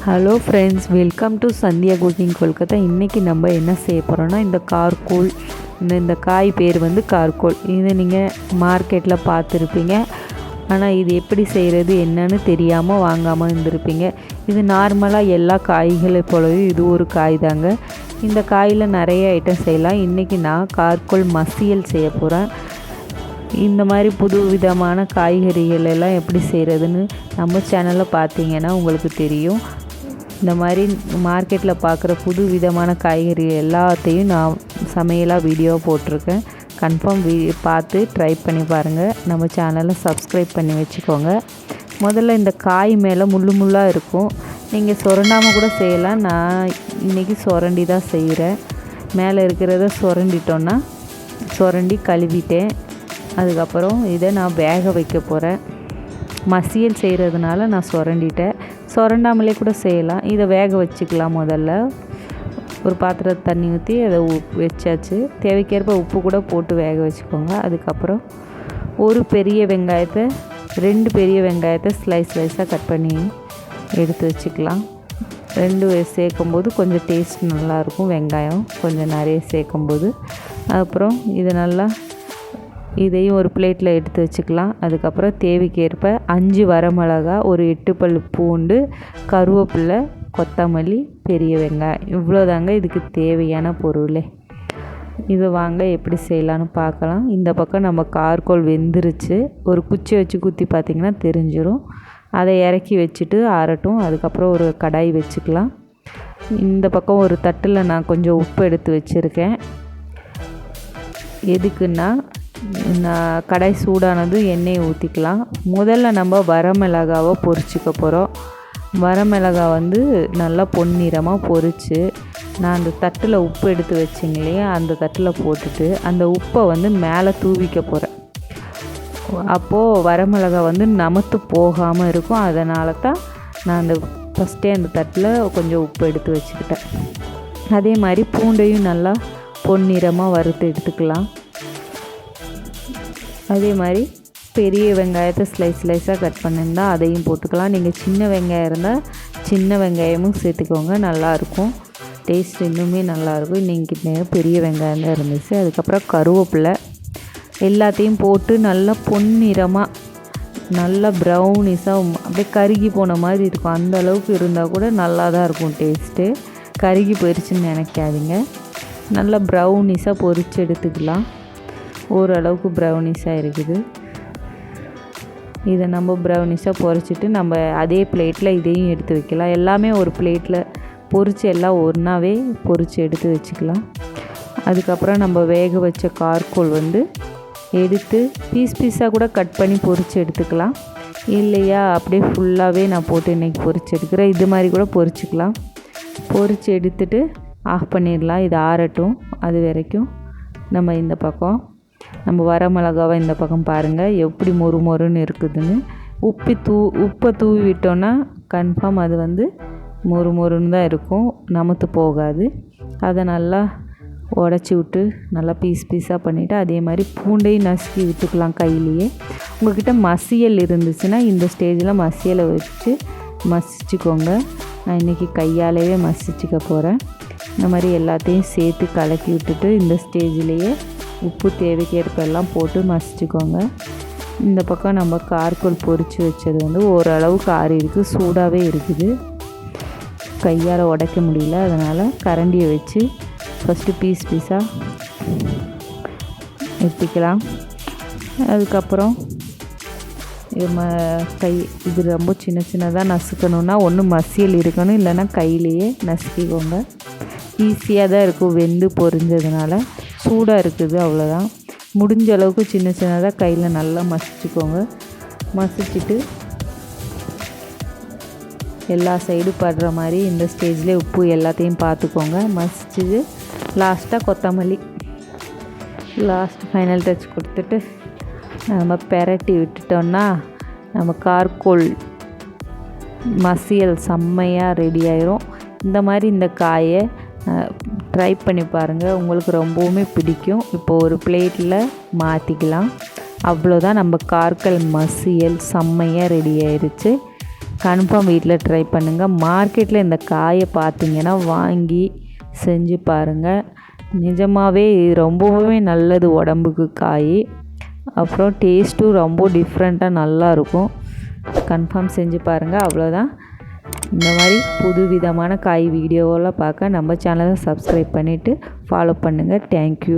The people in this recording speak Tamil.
Hello friends, welcome to Sandhya cooking Kolkata. இன்றைக்கி நம்ம என்ன செய்ய போகிறோன்னா, இந்த கார்கோல், இந்த காய் பேர் வந்து கார்கோல். இதை நீங்கள் மார்க்கெட்டில் பார்த்துருப்பீங்க. ஆனால் இது எப்படி செய்கிறது என்னன்னு தெரியாமல் வாங்காமல் இருந்திருப்பீங்க. இது நார்மலாக எல்லா காய்களை போலவே இது ஒரு காய் தாங்க. இந்த காயில் நிறைய ஐட்டம் செய்யலாம். இன்றைக்கி நான் கார்கோல் மசியல் செய்ய போகிறேன். இந்த மாதிரி புது விதமான காய்கறிகள் எல்லாம் எப்படி செய்கிறதுன்னு நம்ம சேனலில் பார்த்தீங்கன்னா உங்களுக்கு தெரியும். இந்த மாதிரி மார்க்கெட்டில் பார்க்குற புது விதமான காய்கறி எல்லாத்தையும் நான் சமையலாக வீடியோ போட்டிருக்கேன். கன்ஃபார்ம் பார்த்து ட்ரை பண்ணி பாருங்கள். நம்ம சேனலை சப்ஸ்கிரைப் பண்ணி வச்சுக்கோங்க. முதல்ல இந்த காய் மேலே முள்ளாக இருக்கும். நீங்கள் சுரண்டாமல் கூட செய்யலாம். நான் இன்றைக்கி சுரண்டி தான் செய்கிறேன். மேலே இருக்கிறத சுரண்டிட்டோன்னா சுரண்டி கழுவிட்டேன். அதுக்கப்புறம் இதை நான் வேக வைக்க போகிறேன். மசியல் செய்கிறதுனால நான் சுரண்டாமலே கூட செய்யலாம். இதை வேக வச்சுக்கலாம். முதல்ல ஒரு பாத்திரத்தை தண்ணி ஊற்றி அதை வச்சாச்சு. தேவைக்கேற்ப உப்பு கூட போட்டு வேக வச்சுக்கோங்க. அதுக்கப்புறம் ஒரு பெரிய வெங்காயத்தை 2 பெரிய வெங்காயத்தை ஸ்லைஸாக கட் பண்ணி எடுத்து வச்சுக்கலாம். 2 சேர்க்கும்போது கொஞ்சம் டேஸ்ட் நல்லாயிருக்கும். வெங்காயம் கொஞ்சம் நிறைய சேர்க்கும்போது. அப்புறம் இதையும் ஒரு பிளேட்டில் எடுத்து வச்சுக்கலாம். அதுக்கப்புறம் தேவைக்கேற்ப 5 வரமிளகா, ஒரு 8 பல் பூண்டு, கருவேப்பிலை, கொத்தமல்லி, பெரிய வெங்காயம், இவ்வளோதாங்க இதுக்கு தேவையான பொருள். இது வாங்க எப்படி செய்யலான்னு பார்க்கலாம். இந்த பக்கம் நம்ம கார்கோல் வெந்துருச்சு. ஒரு குச்சி வச்சு குத்தி பார்த்திங்கன்னா தெரிஞ்சிடும். அதை இறக்கி வச்சுட்டு ஆறட்டும். அதுக்கப்புறம் ஒரு கடாய் வச்சுக்கலாம். இந்த பக்கம் ஒரு தட்டில் நான் கொஞ்சம் உப்பு எடுத்து வச்சுருக்கேன். எதுக்குன்னா, நான் கடாய் சூடானது எண்ணெயை ஊற்றிக்கலாம். முதல்ல நம்ம வரமிளகாவை பொரிச்சிக்க போகிறோம். வரமிளகா வந்து நல்லா பொன்னிறமாக பொரித்து நான் அந்த தட்டில் உப்பு எடுத்து வச்சிங்க இல்லையா, அந்த தட்டில் போட்டுட்டு அந்த உப்பை வந்து மேலே தூவிக்க போகிறேன். அப்போது வரமிளகா வந்து நமத்து போகாமல் இருக்கும். அதனால தான் நான் அந்த ஃபஸ்ட்டே அந்த தட்டில் கொஞ்சம் உப்பு எடுத்து வச்சுக்கிட்டேன். அதே மாதிரி பூண்டையும் நல்லா பொன்னிறமாக வறுத்து எடுத்துக்கலாம். அதே மாதிரி பெரிய வெங்காயத்தை ஸ்லைஸாக கட் பண்ணியிருந்தால் அதையும் போட்டுக்கலாம். நீங்கள் சின்ன வெங்காயம் இருந்தால் சின்ன வெங்காயமும் சேர்த்துக்கோங்க. நல்லாயிருக்கும், டேஸ்ட் இன்னுமே நல்லாயிருக்கும். இன்றைக்கி பெரிய வெங்காயம் தான் இருந்துச்சு. அதுக்கப்புறம் கருவேப்பிலை எல்லாத்தையும் போட்டு நல்லா பொன்னிறமாக நல்லா ப்ரௌனிஸாக அப்படியே கருகி போன மாதிரி இருக்கும். அந்த அளவுக்கு இருந்தால் கூட நல்லா தான் இருக்கும் டேஸ்ட்டு. கருகி போயிடுச்சுன்னு நினைக்காதீங்க. நல்லா ப்ரௌனிஸாக பொரித்து எடுத்துக்கலாம். ஓரளவுக்கு ப்ரௌனிஸாக இருக்குது. இதை நம்ம ப்ரௌனிஸாக பொரிச்சிட்டு நம்ம அதே பிளேட்டில் இதையும் எடுத்து வைக்கலாம். எல்லாமே ஒரு பிளேட்டில் பொரித்து எல்லாம் ஒன்றாவே பொரித்து எடுத்து வச்சுக்கலாம். அதுக்கப்புறம் நம்ம வேக வச்ச கார்கோல் வந்து எடுத்து பீஸாக கூட கட் பண்ணி பொரித்து எடுத்துக்கலாம். இல்லையா அப்படியே ஃபுல்லாகவே நான் போட்டு இன்றைக்கி பொரித்து எடுக்கிறேன். இது மாதிரி கூட பொரிச்சிக்கலாம். பொரித்து எடுத்துகிட்டு ஆஃப் பண்ணிடலாம். இது ஆறட்டும். அது வரைக்கும் நம்ம இந்த பக்கம் நம்ம வரமிளகாவை இந்த பக்கம் பாருங்கள் எப்படி மொறுன்னு இருக்குதுன்னு. உப்பை தூவி விட்டோன்னா கன்ஃபார்ம் அது வந்து மொறுன்னு தான் இருக்கும், நமத்து போகாது. அதை நல்லா உடச்சி விட்டு நல்லா பீஸாக பண்ணிவிட்டு அதே மாதிரி பூண்டையும் நசுக்கி விட்டுக்கலாம் கையிலேயே. உங்கள்கிட்ட மசியல் இருந்துச்சுன்னா இந்த ஸ்டேஜில் மசியலை வச்சு மசிச்சுக்கோங்க. நான் இன்றைக்கி கையாலேயே மசிச்சுக்க போகிறேன். இந்த மாதிரி எல்லாத்தையும் சேர்த்து கலக்கி விட்டுட்டு இந்த ஸ்டேஜ்லேயே உப்பு தேவைக்கேற்ப எல்லாம் போட்டு மசிச்சுக்கோங்க. இந்த பக்கம் நம்ம கார்கோல் பொரித்து வச்சது வந்து ஓரளவுக்கு ஆறி இருக்குது, சூடாகவே இருக்குது. கையால் உடைக்க முடியல. அதனால் கரண்டியை வச்சு ஃபஸ்ட்டு பீஸாக எடுத்துக்கலாம். அதுக்கப்புறம் இது ரொம்ப சின்னதாக நசுக்கணுன்னா ஒன்று மசியல் இருக்கணும், இல்லைன்னா கையிலேயே நசுக்கிக்கோங்க. ஈஸியாக தான் இருக்கும் வெந்து பொரிஞ்சதுனால. சூடாக இருக்குது அவ்வளோதான். முடிஞ்ச அளவுக்கு சின்னதாக கையில் நல்லா மசிச்சுக்கோங்க. மசிச்சுட்டு எல்லா சைடும் படுற மாதிரி இந்த ஸ்டேஜ்லேயே உப்பு எல்லாத்தையும் பார்த்துக்கோங்க. மசிச்சுட்டு லாஸ்ட்டாக கொத்தமல்லி ஃபைனல் டச் கொடுத்துட்டு நம்ம பெரட்டி விட்டுட்டோன்னா நம்ம கார்கோல் மசியல் செம்மையாக ரெடி ஆயிரும். இந்த மாதிரி இந்த காயை ட்ரை பண்ணி பாருங்கள், உங்களுக்கு ரொம்பவுமே பிடிக்கும். இப்போ ஒரு பிளேட்டில் மாற்றிக்கலாம். அவ்வளோதான், நம்ம கார்கோல் மசியல் செம்மையாக ரெடி ஆயிடுச்சு. கன்ஃபார்ம் வீட்டில் ட்ரை பண்ணுங்கள். மார்க்கெட்டில் இந்த காயை பார்த்தீங்கன்னா வாங்கி செஞ்சு பாருங்கள். நிஜமாகவே ரொம்பவே நல்லது உடம்புக்கு காய். அப்புறம் டேஸ்ட்டும் ரொம்ப டிஃப்ரெண்ட்டாக நல்லாயிருக்கும். கன்ஃபார்ம் செஞ்சு பாருங்கள். அவ்வளோதான். இந்த மாதிரி புது விதமான காய் வீடியோவெல்லாம் பார்க்க நம்ம சேனலை சப்ஸ்கிரைப் பண்ணிவிட்டு ஃபாலோ பண்ணுங்கள். தேங்க்யூ.